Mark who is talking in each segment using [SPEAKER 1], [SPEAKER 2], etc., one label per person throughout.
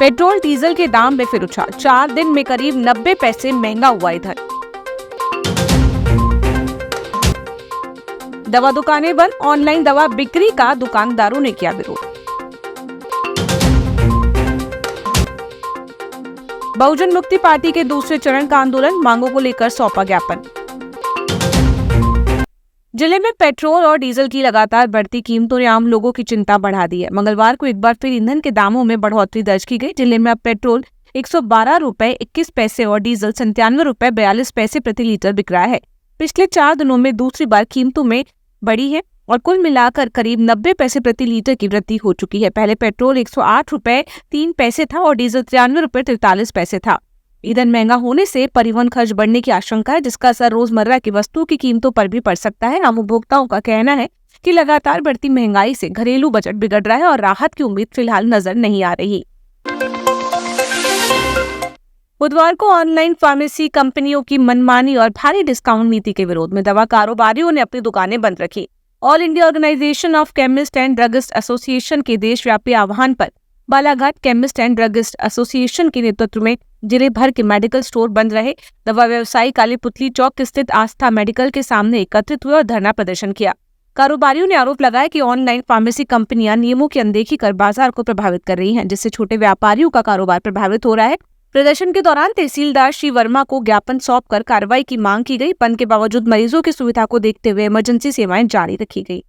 [SPEAKER 1] Petrol diesel के दाम में फिर उछाल, 4 दिन में करीब 90 पैसे महंगा हुआ ईंधन। दवा दुकानें बंद, ऑनलाइन दवा बिक्री का दुकानदारों ने किया विरोध। बहुजन मुक्ति पार्टी के दूसरे चरण का आंदोलन, मांगों को लेकर सौंपा ज्ञापन। जिले में पेट्रोल और डीजल की लगातार बढ़ती कीमतों ने आम लोगों की चिंता बढ़ा दी है। मंगलवार को एक बार फिर ईंधन के दामों में बढ़ोतरी दर्ज की गई। जिले में अब पेट्रोल 112 रुपए 21 पैसे और डीजल 97 रुपए 42 पैसे प्रति लीटर बिक रहा है। पिछले 4 दिनों में दूसरी बार कीमतों में बढ़ी है और कुल मिलाकर करीब 90 पैसे प्रति लीटर की वृद्धि हो चुकी है। पहले पेट्रोल 108 रुपए 3 पैसे था और डीजल 93 रुपए 43 पैसे था। ईंधन महंगा होने से परिवहन खर्च बढ़ने की आशंका है, जिसका असर रोजमर्रा की वस्तुओं की कीमतों पर भी पड़ सकता है। आम उपभोक्ताओं का कहना है कि लगातार बढ़ती महंगाई से घरेलू बजट बिगड़ रहा है और राहत की उम्मीद फिलहाल नजर नहीं आ रही। बुधवार को ऑनलाइन फार्मेसी कंपनियों की मनमानी और भारी डिस्काउंट नीति के विरोध में दवा कारोबारियों ने अपनी दुकानें बंद रखी। All India organisation of chemist and druggist association के देशव्यापी आह्वान पर Balaghat chemist and druggist association के नेतृत्व में जिले भर के मेडिकल स्टोर बंद रहे। दवा व्यवसायी काली पुतली चौक स्थित आस्था मेडिकल के सामने एकत्रित हुए और धरना प्रदर्शन किया। कारोबारियों ने आरोप लगाया कि ऑनलाइन फार्मेसी कंपनियां नियमों की अनदेखी कर बाजार को प्रभावित कर रही हैं, जिससे छोटे व्यापारियों का कारोबार प्रभावित हो रहा है। प्रदर्शन के दौरान तहसीलदार श्री वर्मा को ज्ञापन सौंपकर कार्रवाई की मांग की गई। बंद के बावजूद मरीजों की सुविधा को देखते हुए इमरजेंसी सेवाएं जारी रखी गई।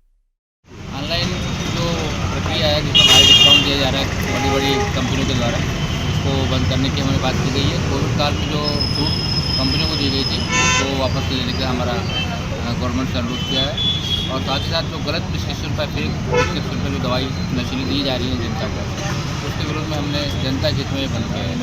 [SPEAKER 2] ऑनलाइन जो प्रक्रिया है जिसमें भारी डिस्काउंट दिया जा रहा है बड़ी बड़ी कंपनियों के द्वारा, उसको बंद करने की हमारी बात की गई है। कोविड काल में जो छूट कंपनियों को दी गई थी वो वापस लेने का हमारा गवर्नमेंट से अनुरोध किया है। और साथ ही साथ जो गलत प्रिस्क्रिप्शन पर फेक प्रिस्क्रिप्शन पर जो दवाई नशीली दी जा रही है जनता को, उसके विरोध में हमने जनता हित में बंद किया है।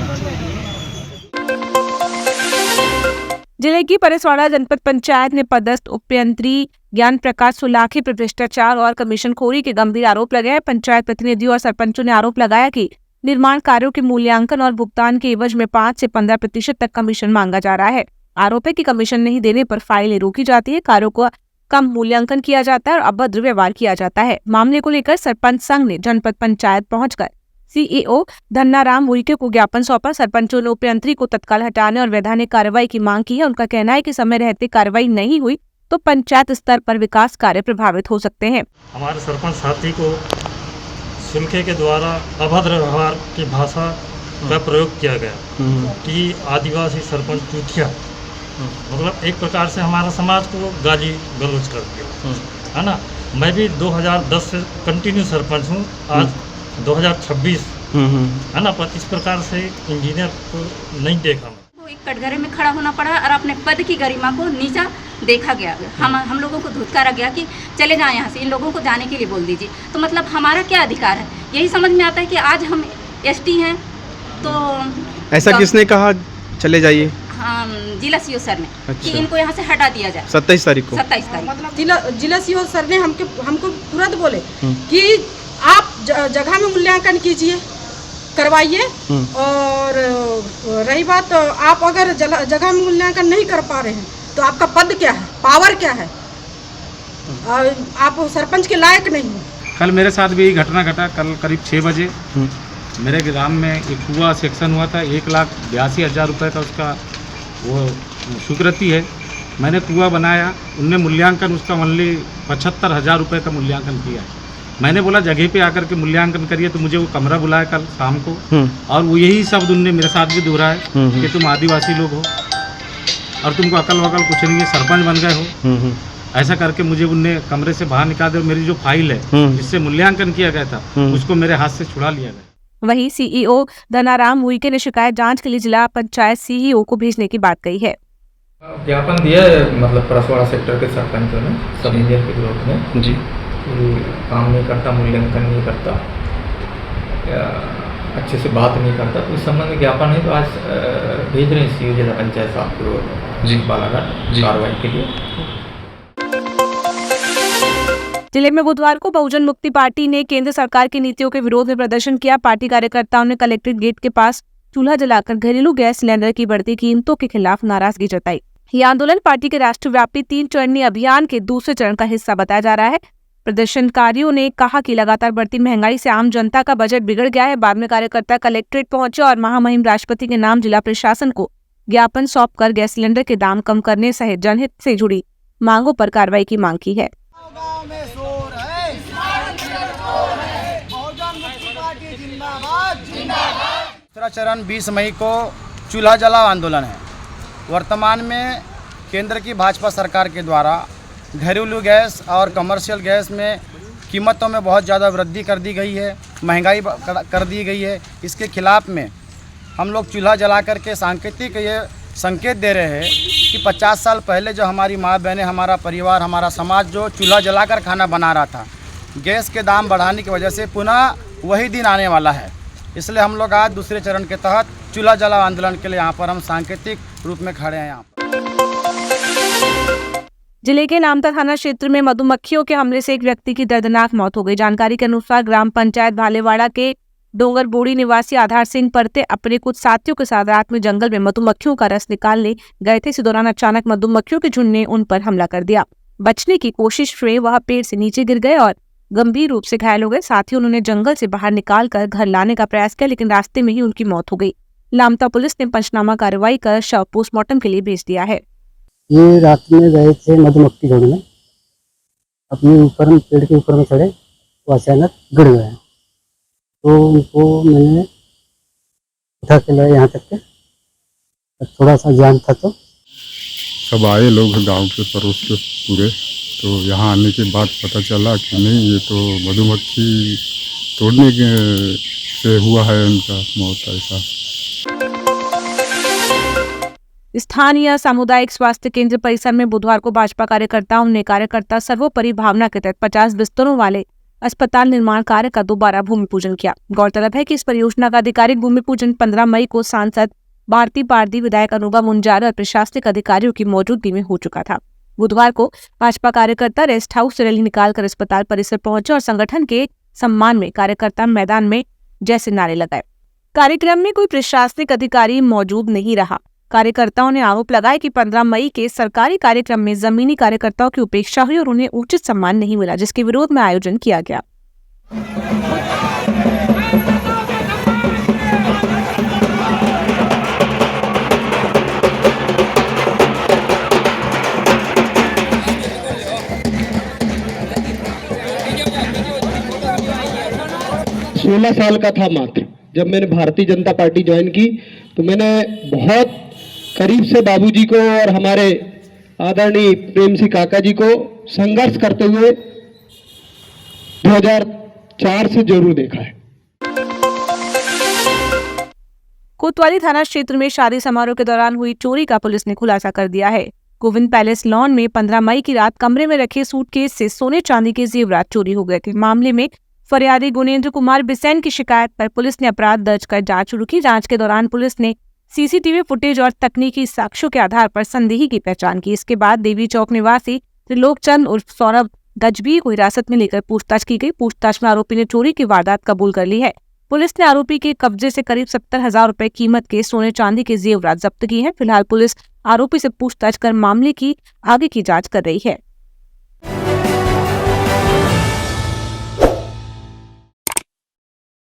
[SPEAKER 1] जिले की परेसवाड़ा जनपद पंचायत ने पदस्थ उपयंत्री ज्ञान प्रकाश सुलाखी पर भ्रष्टाचार और कमीशनखोरी के गंभीर आरोप लगाए। पंचायत प्रतिनिधियों और सरपंचों ने आरोप लगाया कि निर्माण कार्यों के मूल्यांकन और भुगतान के एवज में 5 से 15% तक कमीशन मांगा जा रहा है। आरोप है कि कमीशन नहीं देने पर फाइलें रोकी जाती है, कार्यों को कम मूल्यांकन किया जाता है और अभद्र व्यवहार किया जाता है। मामले को लेकर सरपंच संघ ने जनपद पंचायत पहुंचकर सीईओ धन्नाराम उइके को ज्ञापन सौंपा। सरपंचों ने उपयंत्री को तत्काल हटाने और वैधानिक कार्रवाई की मांग की है। उनका कहना है कि समय रहते कार्रवाई नहीं हुई तो पंचायत स्तर पर विकास कार्य प्रभावित हो सकते हैं।
[SPEAKER 3] हमारे सरपंच साथी को सुलखे के द्वारा अभद्र व्यवहार की भाषा का प्रयोग किया गया कि आदिवासी सरपंच चूतिया, मतलब एक प्रकार से हमारा समाज को गाली गलौज कर दिया, है ना। मैं भी 2010 से कंटिन्यू सरपंच हूँ, आज 2026 है ना, पर इस प्रकार से इंजीनियर को नहीं देखा।
[SPEAKER 4] एक कटघरे में खड़ा होना पड़ा और अपने पद की गरिमा को नीचा देखा गया। हम लोगों को धुतकारा गया कि चले जाएं यहाँ से, इन लोगों को जाने के लिए बोल दीजिए। तो मतलब हमारा क्या अधिकार है, यही समझ में आता है कि आज हम एसटी हैं तो
[SPEAKER 5] ऐसा किसने कहा चले जाइए?
[SPEAKER 4] जिला सीओ सर ने।
[SPEAKER 5] अच्छा।
[SPEAKER 4] कि इनको यहाँ से हटा दिया जाए
[SPEAKER 5] 27 तारीख को।
[SPEAKER 4] 27 तारीख
[SPEAKER 6] मतलब जिला सीओ सर ने हमको तुरंत बोले कि आप जगह में मूल्यांकन कीजिए, करवाइए। और रही बात, आप अगर जगह में मूल्यांकन नहीं कर पा रहे हैं तो आपका पद क्या है, पावर क्या है, आप सरपंच के लायक नहीं हो।
[SPEAKER 7] कल मेरे साथ भी यही घटना घटा। कल करीब 6 बजे मेरे ग्राम में एक कुआं सेक्शन हुआ था। 1,82,000 रुपये का उसका वो स्वीकृति है। मैंने कुआं बनाया, उनने मूल्यांकन उसका ओनली 75,000 रुपये का मूल्यांकन किया। मैंने बोला जगह पे आकर के मूल्यांकन करिए, तो मुझे वो कमरा बुलाया कल शाम को, और वो यही शब्द उनने मेरे साथ भी दोहराया कि तुम आदिवासी लोग हो और तुमको अकल वकल कुछ नहीं है, सरपंच बन गए हो। ऐसा करके मुझे उनने कमरे से बाहर निकाल दिया। मेरी जो फाइल है जिससे मूल्यांकन किया गया था उसको मेरे हाथ से छुड़ा लिया गया।
[SPEAKER 1] वहीं सीईओ धन्नाराम उइके ने शिकायत जांच के लिए जिला पंचायत सीईओ को भेजने की बात कही है।
[SPEAKER 8] ज्ञापन दिया है, मतलब परसवाड़ा सेक्टर के सरपंचों ने सब इंजीनियर के विरोध में जी, कि काम नहीं करता, मूल्यांकन नहीं करता, अच्छे से बात नहीं करता। तो इस संबंध में ज्ञापन है, तो आज भेज रहे हैं सीईओ जिला पंचायत साहब को जी बालाघाट कार्रवाई के लिए।
[SPEAKER 1] जिले में बुधवार को बहुजन मुक्ति पार्टी ने केंद्र सरकार की नीतियों के विरोध में प्रदर्शन किया। पार्टी कार्यकर्ताओं ने कलेक्ट्रेट गेट के पास चूल्हा जलाकर घरेलू गैस सिलेंडर की बढ़ती कीमतों के खिलाफ नाराजगी जताई। यह आंदोलन पार्टी के राष्ट्रव्यापी 3 चरणीय अभियान के दूसरे चरण का हिस्सा बताया जा रहा है। प्रदर्शनकारियों ने कहा कि लगातार बढ़ती महंगाई से आम जनता का बजट बिगड़ गया है। बाद में कार्यकर्ता कलेक्ट्रेट पहुंचे और महामहिम राष्ट्रपति के नाम जिला प्रशासन को ज्ञापन सौंपकर गैस सिलेंडर के दाम कम करने सहित जनहित से जुड़ी मांगों पर कार्रवाई की मांग की है।
[SPEAKER 9] दूसरा चरण 20 मई को चूल्हा जलाओ आंदोलन है। वर्तमान में केंद्र की भाजपा सरकार के द्वारा घरेलू गैस और कमर्शियल गैस में कीमतों में बहुत ज़्यादा वृद्धि कर दी गई है, महंगाई कर दी गई है। इसके खिलाफ में हम लोग चूल्हा जला करके सांकेतिक ये संकेत दे रहे हैं कि 50 साल पहले जो हमारी माँ बहनें, हमारा परिवार, हमारा समाज जो चूल्हा जलाकर खाना बना रहा था, गैस के दाम बढ़ाने की वजह से पुनः वही दिन आने वाला है। इसलिए हम लोग आज दूसरे चरण के तहत चूल्हा जलाओ आंदोलन के लिए यहाँ पर हम सांकेतिक रूप में खड़े हैं। यहाँ
[SPEAKER 1] जिले के नामता थाना क्षेत्र में मधुमक्खियों के हमले से एक व्यक्ति की दर्दनाक मौत हो गई। जानकारी के अनुसार ग्राम पंचायत भालेवाड़ा के डोंगर बोड़ी निवासी आधार सिंह परते अपने कुछ साथियों के साथ रात में जंगल में मधुमक्खियों का रस निकालने गए थे। इसी दौरान अचानक मधुमक्खियों के झुंड ने उन पर हमला कर दिया। बचने की कोशिश में वह पेड़ से नीचे गिर गए और गंभीर रूप से घायल हो गए। साथ ही उन्होंने जंगल से बाहर निकालकर घर लाने का प्रयास किया, लेकिन रास्ते में ही उनकी मौत हो गई। लामता पुलिस ने पंचनामा कार्रवाई कर शव पोस्टमार्टम के लिए भेज दिया है।
[SPEAKER 10] ये रात में गए थे मधुमक्खी ढूंढने, अपने ऊपर पेड़ के ऊपर में चढ़े तो अचानक गिर गए। तो उनको मैंने उठा के लाया यहाँ तक के, थोड़ा सा जाम था तो
[SPEAKER 11] सब आए लोग गांव के पड़ोस के पूरे, तो यहाँ आने के बाद पता चला कि नहीं, ये तो मधुमक्खी तोड़ने से हुआ है उनका मौत। ऐसा
[SPEAKER 1] स्थानीय सामुदायिक स्वास्थ्य केंद्र परिसर में बुधवार को भाजपा कार्यकर्ताओं ने कार्यकर्ता सर्वोपरि भावना के तहत 50 बिस्तरों वाले अस्पताल निर्माण कार्य का दोबारा भूमि पूजन किया। गौरतलब है कि इस परियोजना का आधिकारिक भूमि पूजन 15 मई को सांसद भारती पारदी, विधायक अनुभव मुंजारा और प्रशासनिक अधिकारियों की मौजूदगी में हो चुका था। बुधवार को भाजपा कार्यकर्ता रेस्ट हाउस से रैली निकालकर अस्पताल परिसर पहुंचे और संगठन के सम्मान में कार्यकर्ता मैदान में जैसे नारे लगाए। कार्यक्रम में कोई प्रशासनिक अधिकारी मौजूद नहीं रहा। कार्यकर्ताओं ने आरोप लगाया कि 15 मई के सरकारी कार्यक्रम में जमीनी कार्यकर्ताओं की उपेक्षा हुई और उन्हें उचित सम्मान नहीं मिला, जिसके विरोध में आयोजन किया गया।
[SPEAKER 12] सोलह साल का था मात्र जब मैंने भारतीय जनता पार्टी ज्वाइन की, तो मैंने बहुत करीब से बाबूजी को और हमारे आदरणीय प्रेम सिंह काका जी को संघर्ष करते हुए 2004 से जरूर देखा है।
[SPEAKER 1] कोतवाली थाना क्षेत्र में शादी समारोह के दौरान हुई चोरी का पुलिस ने खुलासा कर दिया है। गोविंद पैलेस लॉन में 15 मई की रात कमरे में रखे सूटकेस से सोने चांदी के जेवरात चोरी हो गए थे। मामले में फरियादी गुनेंद्र कुमार बिसेन की शिकायत पर पुलिस ने अपराध दर्ज कर जांच शुरू की। जांच के दौरान पुलिस ने सीसीटीवी फुटेज और तकनीकी साक्ष्यों के आधार पर संदेही की पहचान की। इसके बाद देवी चौक निवासी त्रिलोक चंद उर्फ सौरभ गजबी को हिरासत में लेकर पूछताछ की गई। पूछताछ में आरोपी ने चोरी की वारदात कबूल कर ली है। पुलिस ने आरोपी के कब्जे से करीब 70,000 रुपए कीमत के सोने चांदी के जेवरात जब्त की है। फिलहाल पुलिस आरोपी से पूछताछ कर मामले की आगे की जांच कर रही है।